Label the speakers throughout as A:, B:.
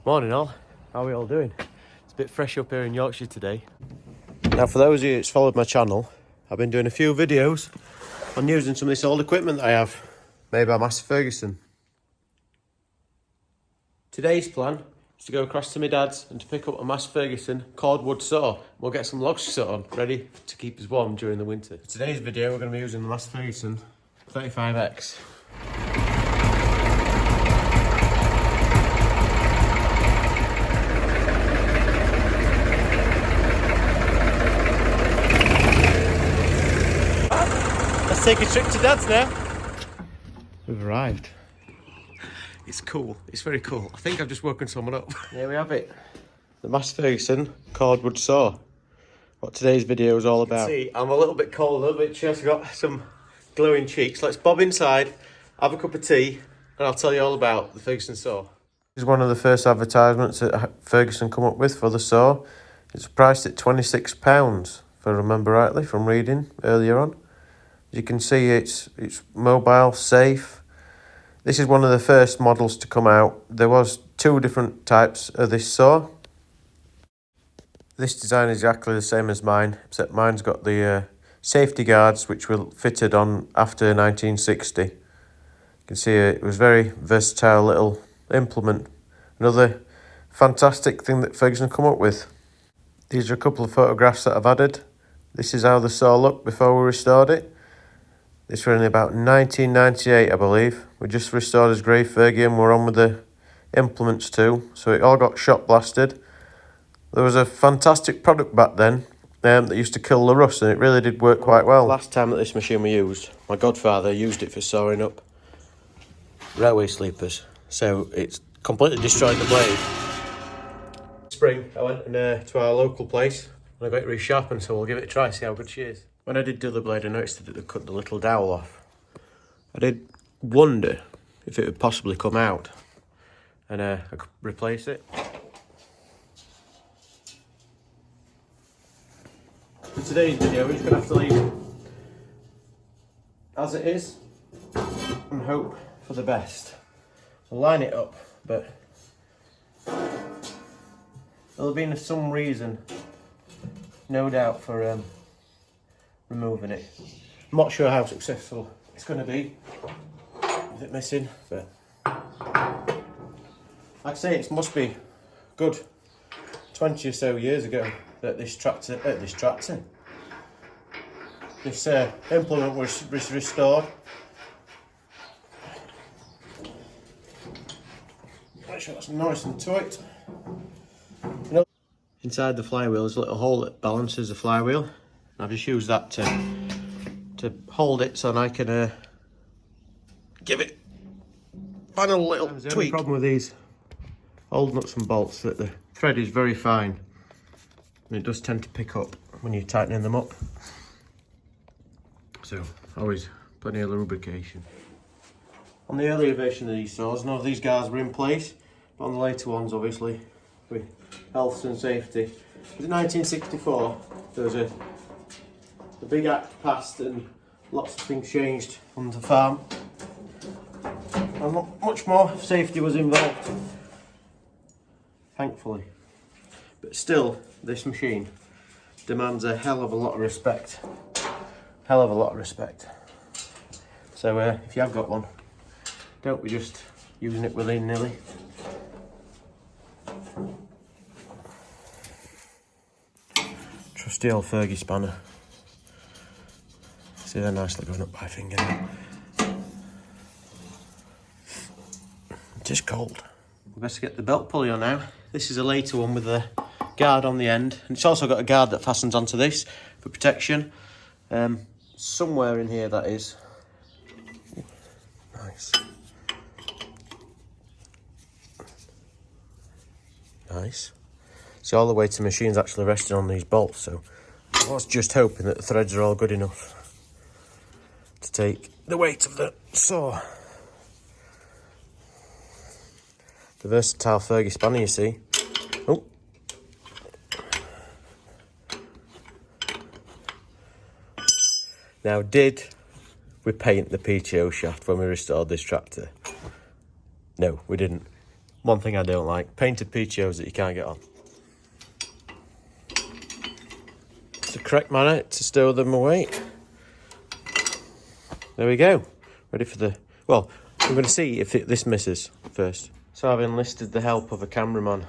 A: Morning all, how are we all doing? It's a bit fresh up here in Yorkshire today. Now for those of you that's followed my channel, I've been doing a few videos on using some of this old equipment that I have, made by Massey Ferguson. Today's plan is to go across to my dad's and to pick up a Massey Ferguson cordwood saw. We'll get some logs sawn ready to keep us warm during the winter. For today's video we're going to be using the Massey Ferguson 35X. Let's take a trip to Dad's now. We've arrived. It's cool. It's very cool. I think I've just woken someone up. Here we have it. The Massey Ferguson cordwood saw. What today's video is all about. See, I'm a little bit cold, a little bit chilly. I've got some glowing cheeks. Let's bob inside, have a cup of tea, and I'll tell you all about the Ferguson saw. This is one of the first advertisements that Ferguson come up with for the saw. It's priced at £26, if I remember rightly from reading earlier on. As you can see, it's mobile, safe. This is one of the first models to come out. There was two different types of this saw. This design is exactly the same as mine, except mine's got the safety guards which were fitted on after 1960. You can see it was very versatile little implement. Another fantastic thing that Ferguson come up with. These are a couple of photographs that I've added. This is how the saw looked before we restored it. This was in about 1998, I believe. We just restored his grey Fergi and we're on with the implements too. So it all got shot blasted. There was a fantastic product back then that used to kill the rust, and it really did work quite well. Last time that this machine was used, my godfather used it for sawing up railway sleepers. So it's completely destroyed the blade. Spring, I went to our local place and I got it resharpened, so we'll give it a try, see how good she is. When I did do the blade, I noticed that it cut the little dowel off. I did wonder if it would possibly come out and I could replace it. For today's video, we're just going to have to leave it as it is and hope for the best. I'll line it up, but there'll have been some reason, no doubt, for removing it. I'm not sure how successful it's going to be with it missing, but I'd say it must be good 20 or so years ago that this implement was restored. Make sure that's nice and tight. Inside the flywheel there's a little hole that balances the flywheel. I've just used that to hold it so I can give it final little tweak. The only problem with these old nuts and bolts that the thread is very fine and it does tend to pick up when you're tightening them up. So always plenty of lubrication. On the earlier version of these saws, none of these guards were in place, but on the later ones, obviously, with health and safety. In 1964, there was a big act passed and lots of things changed on the farm. And much more safety was involved, thankfully. But still, this machine demands a hell of a lot of respect. Hell of a lot of respect. So if you have got one, don't be just using it willy-nilly. Trusty old Fergie spanner. See, they're nicely going up by finger now. It is cold. We best get the belt pulley on now. This is a later one with a guard on the end, and it's also got a guard that fastens onto this for protection. Somewhere in here, that is. Nice. Nice. See, all the way to the machine's actually resting on these bolts, so I was just hoping that the threads are all good enough to take the weight of the saw. The versatile Fergie spanner, you see. Oh. Now, did we paint the PTO shaft when we restored this tractor? No, we didn't. One thing I don't like, painted PTOs that you can't get on. It's the correct manner to stow them away. There we go. Ready for the... Well, I'm going to see if this misses first. So I've enlisted the help of a cameraman.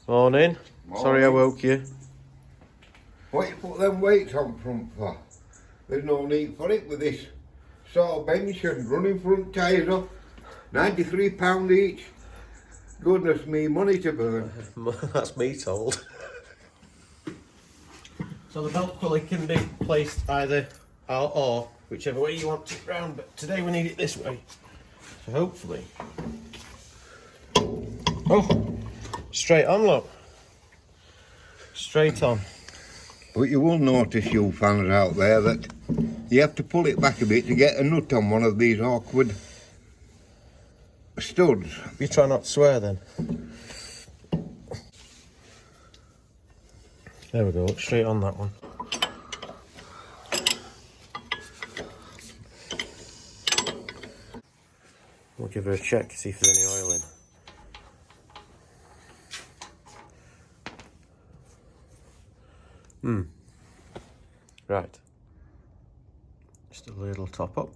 A: Morning. Sorry I woke you.
B: What you put them weights on front for? There's no need for it with this sort of bench and running front tyres up. £93 each. Goodness me, money to burn.
A: That's me told. So the belt pulley can be placed either out or whichever way you want it round, but today we need it this way. So hopefully... Oh! Straight on, look. Straight on.
B: But you will notice, you fans out there, that you have to pull it back a bit to get a nut on one of these awkward studs.
A: You try not to swear then. There we go, look straight on that one. We'll give her a check, see if there's any oil in. Right. Just a little top up.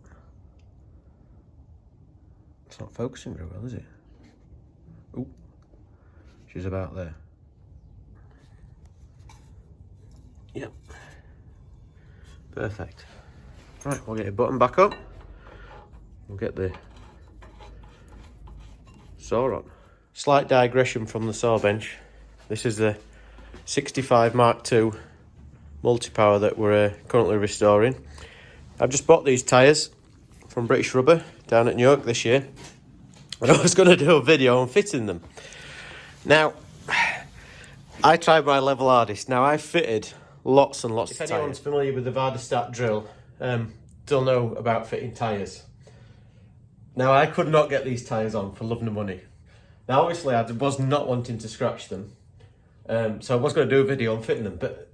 A: It's not focusing very well, is it? Ooh. She's about there. Yep. Perfect. Right, we'll get your button back up. We'll get the saw on. Slight digression from the saw bench. This is the 65 Mark II multi-power that we're currently restoring. I've just bought these tyres from British Rubber down at New York this year, and I was going to do a video on fitting them. Now, I tried my level hardest. Now, I've fitted lots and lots of tyres. If anyone's familiar with the Vardestat drill, they'll know about fitting tyres. Now, I could not get these tyres on for love nor money. Now, obviously, I was not wanting to scratch them, so I was going to do a video on fitting them, but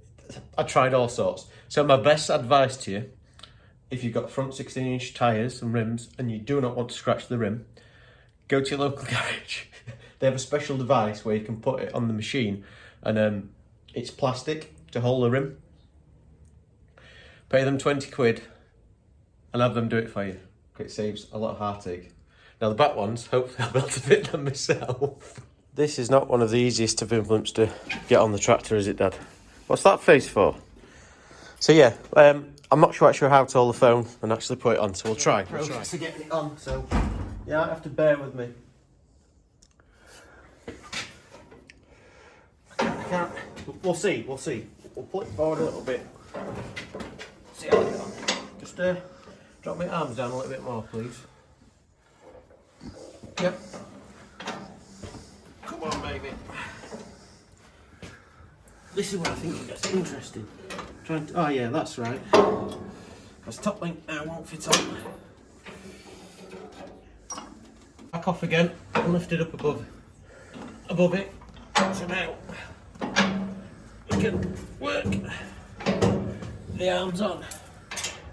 A: I tried all sorts. So my best advice to you, if you've got front 16-inch tyres and rims and you do not want to scratch the rim, go to your local garage. They have a special device where you can put it on the machine, and it's plastic to hold the rim. Pay them 20 quid and have them do it for you. It saves a lot of heartache. Now the back ones, hopefully I'll be able to fit them myself. This is not one of the easiest of implements to get on the tractor, is it, Dad? What's that face for? So yeah, I'm not quite sure how to hold the phone and actually put it on, so we'll try. Process to getting it on, so yeah, I have to bear with me. I can't. We'll see. We'll pull it forward a little bit. See how I get on. Just drop my arms down a little bit more, please. Yep. Come on, baby. This is where I think it gets interesting. Oh yeah, that's right. Because top link now won't fit on. Back off again and lift it up above it. So now we can work the arms on.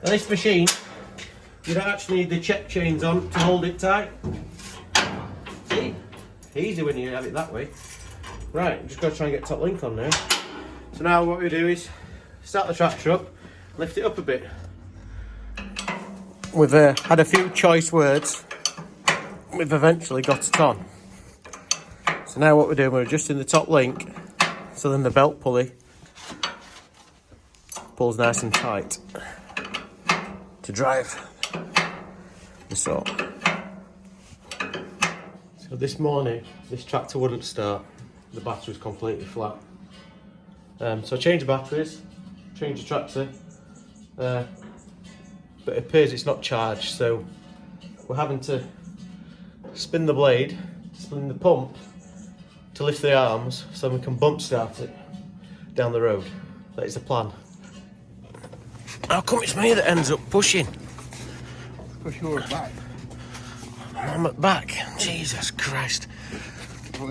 A: Now this machine, you don't actually need the check chains on to hold it tight. See? Easy when you have it that way. Right, I'm just going to try and get top link on now. So now what we do is start the tractor up, lift it up a bit. We've had a few choice words. We've eventually got it on. So now what we're doing, we're adjusting the top link so then the belt pulley pulls nice and tight to drive the saw. So this morning, this tractor wouldn't start. The battery was completely flat. So I changed the batteries, changed the tractor, but it appears it's not charged, so we're having to spin the blade, spin the pump to lift the arms so we can bump start it down the road. That is the plan. How come it's me that ends up pushing?
B: Push your back.
A: I'm at back. Jesus Christ.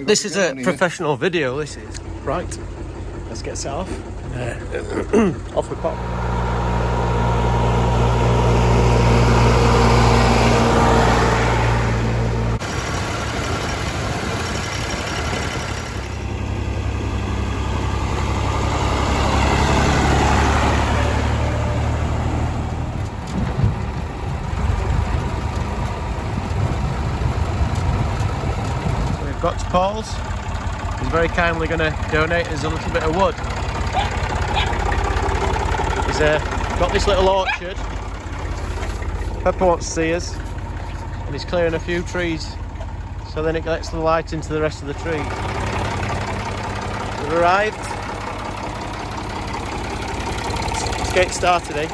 A: This is a professional video, this is. Right, let's get set off. Off we pop. to Paul's. He's very kindly going to donate us a little bit of wood. He's got this little orchard. Pepper wants to see us, and he's clearing a few trees so then it lets the light into the rest of the tree. We've arrived. Let's get started, eh?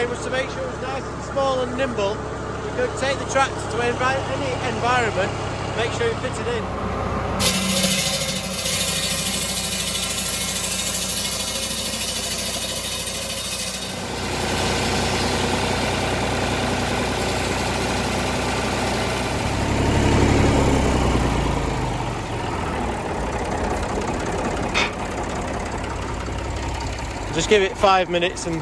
A: Was to make sure it was nice and small and nimble. You could take the tractor to any environment, make sure you fit it in. Just give it 5 minutes and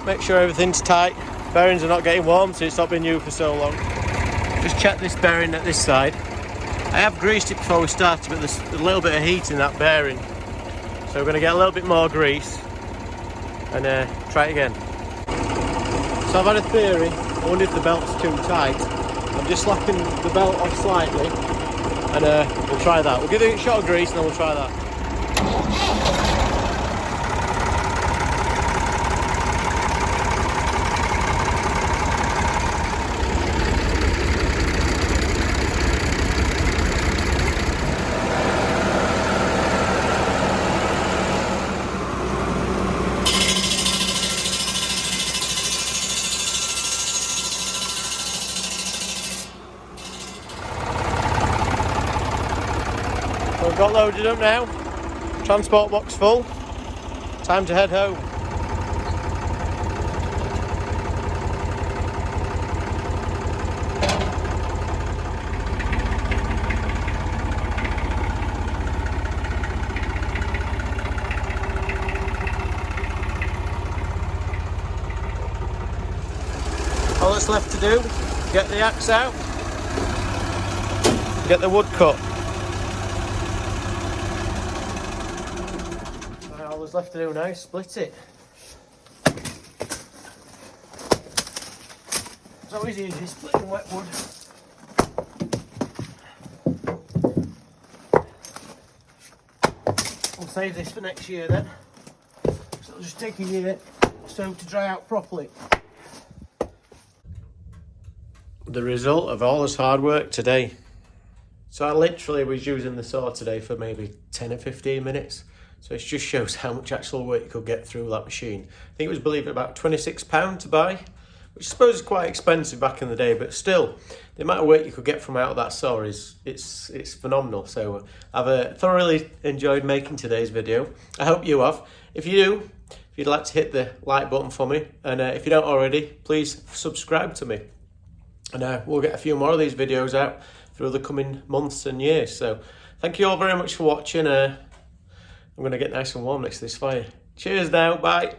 A: make sure everything's tight. Bearings are not getting warm, so it's not been used for so long. Just check this bearing at this side. I have greased it before we started, but there's a little bit of heat in that bearing, so we're going to get a little bit more grease and try it again. So I've had a theory. I wonder if the belt's too tight. I'm just slapping the belt off slightly, and we'll try that. We'll give it a shot of grease and then we'll try that. We've got loaded up now, transport box full, time to head home. All that's left to do, get the axe out, get the wood cut. All that's left to do now is split it. It's always easy splitting wet wood. We'll save this for next year then. So it'll just take a year or so to dry out properly. The result of all this hard work today. So I literally was using the saw today for maybe 10 or 15 minutes. So it just shows how much actual work you could get through that machine. I think it was, believe it, about £26 to buy, which I suppose is quite expensive back in the day, but still, the amount of work you could get from out of that saw it's phenomenal. So I've thoroughly enjoyed making today's video. I hope you have. If you do, if you'd like to hit the like button for me, and if you don't already, please subscribe to me. And we'll get a few more of these videos out through the coming months and years. So thank you all very much for watching. I'm going to get nice and warm next to this fire. Cheers now, bye.